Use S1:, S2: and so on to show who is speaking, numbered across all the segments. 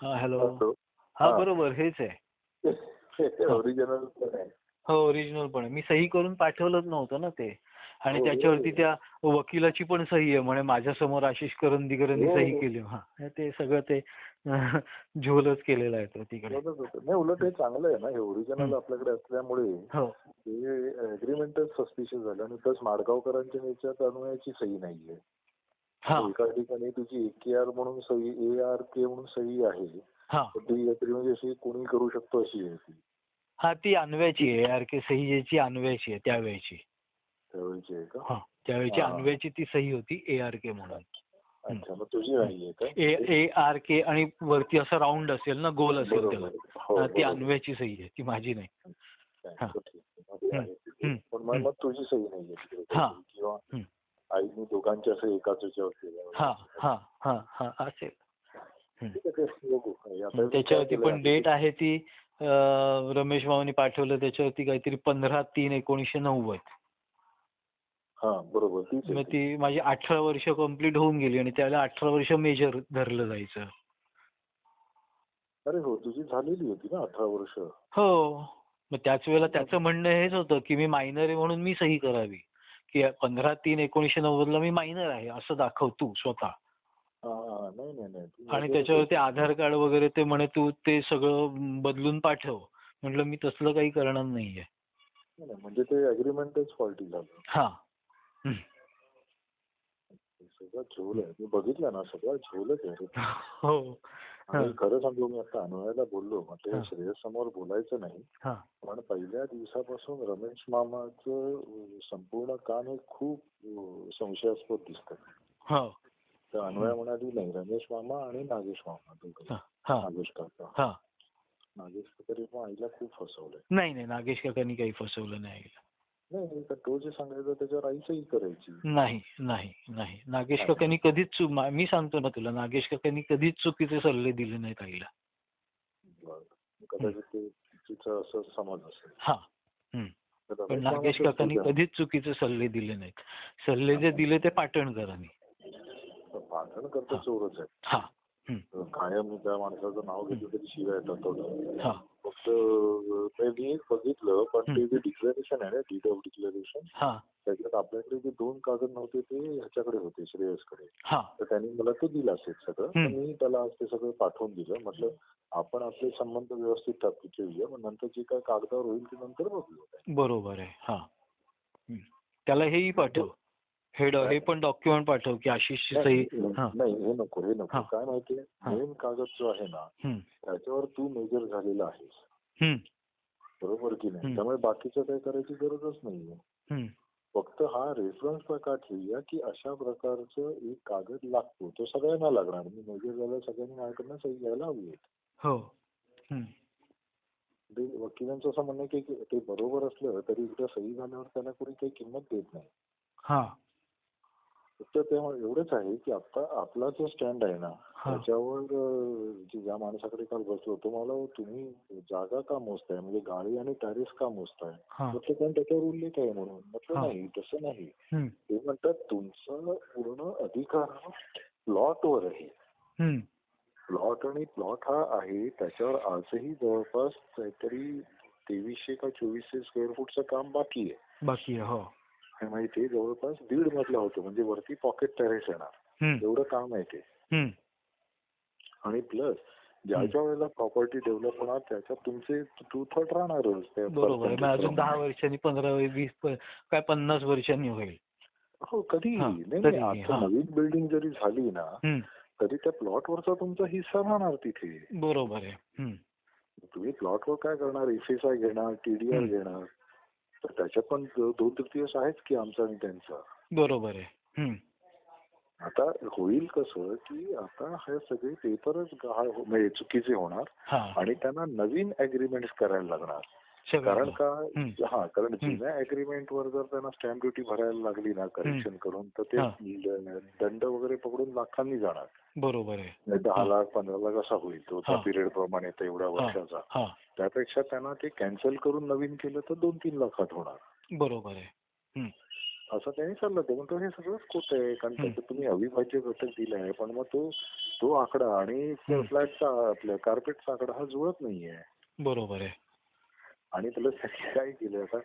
S1: हा hello.
S2: Hello.
S1: हा
S2: हा.
S1: बरोबर हेच आहे. हा.
S2: ओरिजिनल पण आहे.
S1: हो ओरिजिनल पण आहे. मी सही करून पाठवलंच नव्हतं ना ते. आणि
S2: हो
S1: त्याच्यावरती
S2: हो
S1: त्या वकिलाची पण सही आहे म्हणे माझ्यासमोर आशिष करंदीकरांनी
S2: हो
S1: सही
S2: हो.
S1: केली. हा ते सगळं ते झोलच केलेलं आहे तो तिकडे.
S2: बरोबर होतं. नाही उलट हे चांगलं आहे ना, हे
S1: हम्म.
S2: ओरिजिनल आपल्याकडे असल्यामुळे
S1: हो
S2: हे अग्रीमेंटच सस्पिशियस झालं. आणि प्लस माडगावकरांच्या ह्याच्यात अन्वयाची सही नाहीये.
S1: हा
S2: आता एका ठिकाणी तुझी AKR म्हणून सही, ARK म्हणून सही आहे,
S1: हा
S2: पण ती म्हणजे अशी कोणी करू शकतो अशी आहे ती.
S1: हा ती अन्वयाची आहे. ARK सही ज्याची अन्वयाची आहे त्यावेळेची.
S2: त्यावेळीची आहे का?
S1: हा त्यावेळेची
S2: हा हा.
S1: अन्वयाची ती सही होती ARK म्हणून.
S2: अच्छा, मग तुझी नाहीये का?
S1: ARK आणि वरती असं राऊंड असेल ना, गोल असेल त्याला.
S2: बरोबर. हो
S1: ती
S2: बरोबर.
S1: अन्वयाची सही आहे, ती माझी नाही. हा.
S2: तो ठीक आहे. मग ते
S1: हम्म.
S2: आहे तिथे.
S1: हम्म.
S2: पण मग
S1: हम्म.
S2: मग तुझी सही नाहीये तिकडे
S1: हा.
S2: काहीतरी, किंवा
S1: हम्म.
S2: आईने दोघांच्या सही एकाच याच्यावर केल्या
S1: हा
S2: वगैरे.
S1: हा हा हा असेल. हम्म.
S2: ठीक आहे, ते बघू. आता मी काय
S1: त्याच्यावरती
S2: केलंय,
S1: पण डेट आहे ती रमेश भाऊनी पाठवलं त्याच्यावरती काहीतरी 15/3/1990.
S2: हा बरोबर तीच आहे
S1: मग
S2: ती.
S1: ती माझी 18 वर्ष कंप्लीट होऊन गेली आणि त्याला 18 वर्ष मेजर धरलं जायचं.
S2: अरे हो, तुझी झालेली होती ना 18 वर्ष.
S1: हो. मग त्याच वेळेला त्याचं म्हणणं हेच होतं की मी मायनर आहे म्हणून मी सही करावी, की 15/3/1990 मी मायनर आहे असं दाखव तू स्वतः.
S2: हा नाही नाही नाही तू
S1: आणि
S2: major
S1: त्याच्यावरती
S2: होती.
S1: आधार कार्ड वगैरे ते म्हणे तू ते सगळं बदलून पाठव. म्हटलं मी तसलं काही करणार नाहीये.
S2: नाही, म्हणजे ते अग्रीमेंटच फॉल्टी झालं.
S1: हा. हम्म.
S2: हे सगळं झोल आहे. मी बघितलं ना, सगळं झोलच आहे रे.
S1: हो.
S2: आणि खरं सांगू, मी आता अन्वयाला बोललो, म्हटलं
S1: हा.
S2: श्रेयस समोर बोलायचं नाही,
S1: हा.
S2: पण पहिल्या दिवसापासून रमेश मामाचं संपूर्ण काम हे खूप संशयास्पद दिसतं.
S1: हो.
S2: तर अन्वया म्हणाली नाही, रमेश मामा आणि नागेश मामा दोघं.
S1: हा.
S2: नागेश काका.
S1: हा.
S2: नागेश काकाने पण आईला खूप फसवलंय.
S1: नाही नाही नागेश काकांनी काही फसवलं नाही.
S2: नाही, तर तो जे सांगायचा त्याच्यावर आई सही करायची.
S1: नाही नाही नाही नागेश काकांनी कधीच मी सांगतो ना तुला, नागेश काकांनी कधीच चुकीचे सल्ले दिले नाहीत आईला.
S2: बरं. कदाचित ते तिचा असं समज असेल.
S1: हा.
S2: तर
S1: पण
S2: रमेश
S1: नागेश
S2: मामाचं
S1: काकांनी कधीच चुकीचे सल्ले दिले नाहीत. सल्ले जे दिले ते पाटणकरांनी.
S2: पाठण करता चोरच आहे.
S1: हा.
S2: कायम त्या माणसाचं नाव घेतलं तरी शिवाय येतात.
S1: हा.
S2: फक्त ते मी एक बघितलं, पण ते जे डिक्लेरेशन आहे ना, डीड ऑफ डिक्लेरेशन,
S1: हा.
S2: त्याच्यात आपल्याकडे जे 2 कागद नव्हते ते ह्याच्याकडे होते, श्रेयसकडे.
S1: हा.
S2: तर त्यांनी मला ते दिलं असेल सगळं. तर मी त्याला आज ते सगळं पाठवून दिलं. म्हटलं आपण आपले संबंध व्यवस्थित ठेवूया, मग नंतर जे काय कागदावर होईल ते नंतर बघूया.
S1: बरोबर आहे. हा. त्याला हेही पाठव, हे पण डॉक्युमेंट पाठव की आशिषची सही.
S2: नाही हे नको, हे नको. काय माहितीये, मेन कागद जो आहे ना, त्याच्यावर तू मेजर झालेला आहेस, बरोबर की नाही? त्यामुळे बाकीचं काही करायची गरजच नाहीये. फक्त हा रेफरन्स का ठेवूया की अशा प्रकारचं एक कागद लागतो, तो सगळ्यांना लागणार. मी मेजर झालं, सगळ्यांनी माझ्याकडनं सही घ्यायला हवी.
S1: हो.
S2: वकिलांचं असं म्हणणं की ते बरोबर असलं तरी एकदा सही झाल्यावर त्याला कोणी काही किंमत देत नाही. फक्त तेव्हा एवढंच आहे की आता आपला जो स्टँड आहे ना, त्याच्यावर ज्या माणसाकडे काल बसलो होतो, मला तुम्ही जागा का मोजताय, म्हणजे गाळी आणि टॅरिस का मोजताय, म्हटलं कारण त्याच्यावर उल्लेख आहे म्हणून. म्हटलं नाही, तसं नाही. ते म्हणतात तुमचा पूर्ण अधिकार प्लॉटवर आहे. प्लॉट आणि प्लॉट हा आहे त्याच्यावर आजही जवळपास काहीतरी 2300 का 2400 स्क्वेअर फूटचं काम बाकी आहे.
S1: हो.
S2: आणि ते जवळपास 1.5 मजला होतं, म्हणजे वरती पॉकेट टेरेस येणार एवढं काम आहे ते. आणि प्लस ज्याच्या वेळेला प्रॉपर्टी डेव्हलप होणार त्याच्यात तुमचे तू थट राहणारच.
S1: बरोबर. अजून 10 वर्षांनी, 15, 20, काय 50 वर्षांनी होईल.
S2: हो, कधी नाही. आता नवीन बिल्डिंग जरी झाली ना, तरी त्या प्लॉटवरचा तुमचा हिस्सा राहणार तिथे.
S1: बरोबर आहे.
S2: तुम्ही प्लॉटवर काय करणार, FSI घेणार, TDR घेणार, तर त्याच्यात पण 2/3 आहेच की आमचा आणि त्यांचा.
S1: बरोबर आहे.
S2: आता होईल कसं की आता हे सगळे पेपरच म्हणजे चुकीचे होणार आणि त्यांना नवीन अग्रीमेंट करायला लागणार. कारण कारण जुन्या अग्रीमेंट वर जर त्यांना स्टॅम्प ड्युटी भरायला लागली ना करेक्शन करून, तर ते दंड वगैरे पकडून लाखांनी जाणार.
S1: बरोबर आहे.
S2: 10 लाख 15 लाख असा होईल तो त्या पिरियड प्रमाणे तेवढ्या वर्षाचा. त्यापेक्षा त्यांना ते कॅन्सल करून नवीन केलं तर 2-3 लाखात होणार.
S1: बरोबर आहे.
S2: असं त्यांनी चाललं. ते म्हणतो हे सगळंच खोट आहे, कारण त्याच्यात तुम्ही अविभाज्य घटक दिलाय, पण मग तो तो आकडा आणि फ्लॅटचा आपल्या कार्पेटचा आकडा हा जुळत नाहीये.
S1: बरोबर आहे.
S2: आणि त्याला त्यांनी काय केलं आता,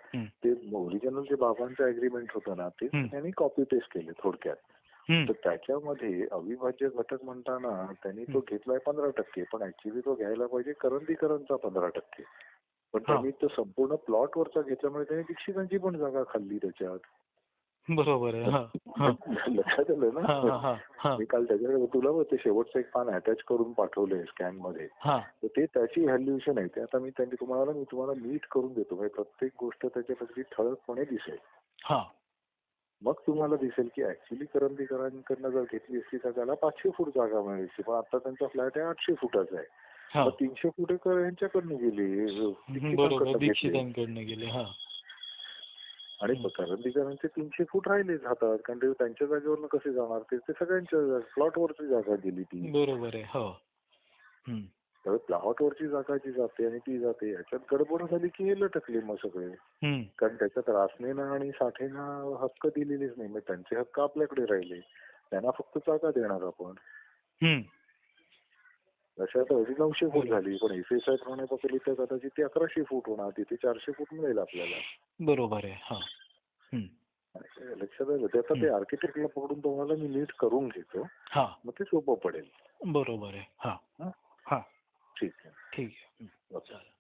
S2: ते ओरिजिनल जे बाबांचं अग्रीमेंट होतं ना ते त्यांनी कॉपी पेस्ट केले थोडक्यात. तर त्याच्यामध्ये अविभाज्य घटक म्हणताना त्यांनी तो घेतलाय 15%, पण ऍक्च्युली तो घ्यायला पाहिजे करंदीकरांचा 15%. पण त्यांनी तो संपूर्ण प्लॉटवरचा घेतल्यामुळे त्यांनी दीक्षितांची पण जागा खाल्ली त्याच्यात.
S1: बरोबर आहे.
S2: लक्षात आलं ना. मी काल त्याच्याकडे तुला ते शेवटचं एक पान अटॅच करून पाठवलंय स्कॅन मध्ये. तर ते त्याची व्हॅल्युएशन आहे. ते आता मी तुम्हाला नीट करून देतो. म्हणजे प्रत्येक गोष्ट त्याच्यापैकी ठळकपणे दिसेल. मग तुम्हाला दिसेल की ऍक्च्युली करंदीकरांकडनं जर घेतली असती तर त्याला 500 फूट जागा मिळायची, पण आता त्यांचा फ्लॅट आहे 800 फुटाचा आहे. मग 300 फूट यांच्याकडनं
S1: गेले.
S2: आणि करंदीकरांचे 300 फूट राहिलेच हातात, कारण ते त्यांच्या जागेवरनं कसे जाणार, ते सगळ्यांच्या प्लॉटवरची जागा गेली ती.
S1: बरोबर आहे. हो.
S2: तर प्लॉटवरची जागा जी जाते आणि ती जाते याच्यात गडबड झाली की हे लटकले मग सगळे. कारण त्याच्यात रासनेनं आणि साठेनं हक्क दिलेलेच नाही, मग त्यांचे हक्क आपल्याकडे राहिले, त्यांना फक्त जागा देणार आपण. तशात 900 फूट झाली, पण SSI प्रमाणे पकडली तर कदाचित ती 1100 फूट होणार, तिथे 400 फूट मिळेल आपल्याला.
S1: बरोबर आहे.
S2: लक्षात आलं. आता ते आर्किटेक्टला पकडून तुम्हाला मी नीट करून घेतो, मग ते सोपं पडेल.
S1: बरोबर आहे.
S2: ठीक आहे.
S1: ठीक आहे.